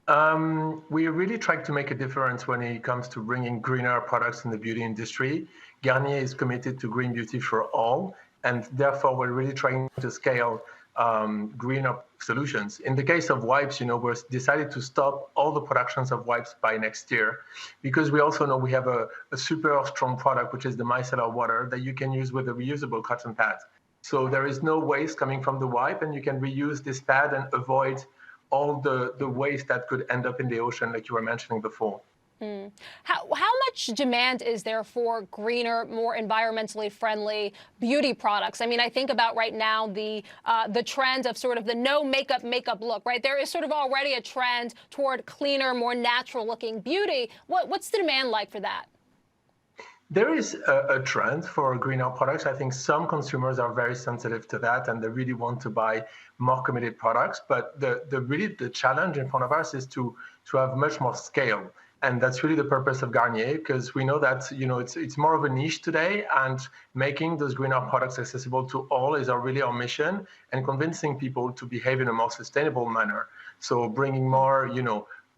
We really try to make a difference when it comes to bringing greener products in the beauty industry. Garnier is committed to green beauty for all, and therefore we're really trying to scale greener solutions. In the case of wipes, we're decided to stop all the productions of wipes by next year, because we also know we have a super strong product, which is the micellar water that you can use with a reusable cotton pad. So there is no waste coming from the wipe, and you can reuse this pad and avoid all the waste that could end up in the ocean, like you were mentioning before. How much demand is there for greener, more environmentally friendly beauty products? I mean, I think about right now the trend of sort of the no makeup look, right? There is sort of already a trend toward cleaner, more natural looking beauty. What's the demand like for that? There is a trend for greener products. I think some consumers are very sensitive to that, and they really want to buy more committed products. But the challenge in front of us is to have much more scale. And that's really the purpose of Garnier, because we know that it's more of a niche today, and making those greener products accessible to all is really our mission, and convincing people to behave in a more sustainable manner. So bringing more,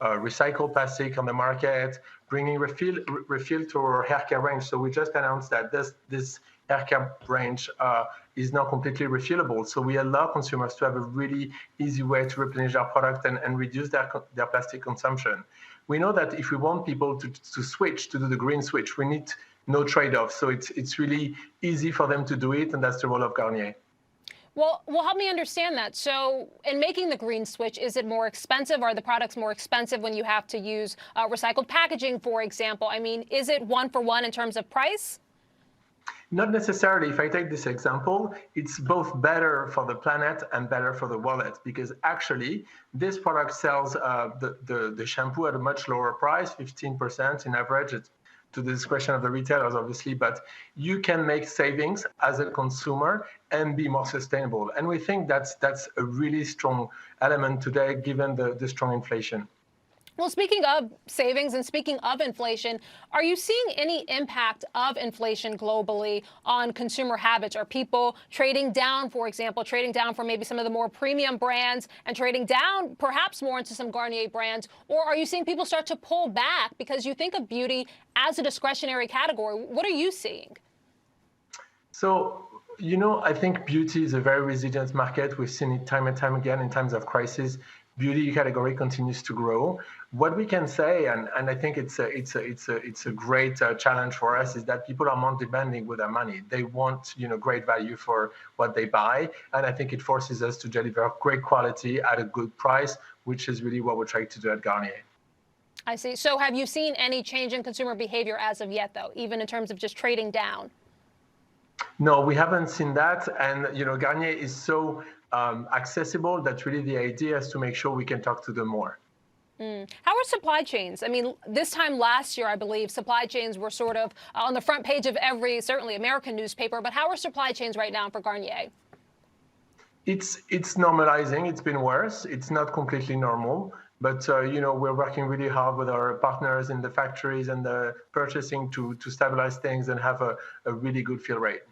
recycled plastic on the market, bringing refill to our hair care range. So we just announced that this hair care range is now completely refillable. So we allow consumers to have a really easy way to replenish their product and reduce their plastic consumption. We know that if we want people to switch, to do the green switch, we need no trade-off. So it's really easy for them to do it, and that's the role of Garnier. Well, help me understand that. So in making the green switch, is it more expensive? Are the products more expensive when you have to use recycled packaging, for example? I mean, is it one for one in terms of price? Not necessarily. If I take this example, it's both better for the planet and better for the wallet, because actually this product sells the shampoo at a much lower price, 15% in average. It's to the discretion of the retailers, obviously, but you can make savings as a consumer and be more sustainable. And we think that's a really strong element today, given the strong inflation. Well, speaking of savings and speaking of inflation, are you seeing any impact of inflation globally on consumer habits? Are people trading down, for example, trading down from maybe some of the more premium brands and trading down perhaps more into some Garnier brands? Or are you seeing people start to pull back because you think of beauty as a discretionary category? What are you seeing? So, I think beauty is a very resilient market. We've seen it time and time again in times of crisis. Beauty category continues to grow. What we can say, and I think it's a great challenge for us, is that people are more demanding with their money. They want great value for what they buy, and I think it forces us to deliver great quality at a good price, which is really what we're trying to do at Garnier. I see. So have you seen any change in consumer behavior as of yet, though, even in terms of just trading down? No, we haven't seen that, and Garnier is so accessible that really the idea is to make sure we can talk to them more. How are supply chains? I mean, this time last year, I believe, supply chains were sort of on the front page of every, certainly American newspaper. But how are supply chains right now for Garnier? It's normalizing. It's been worse. It's not completely normal. But, we're working really hard with our partners in the factories and the purchasing to stabilize things and have a really good fill rate.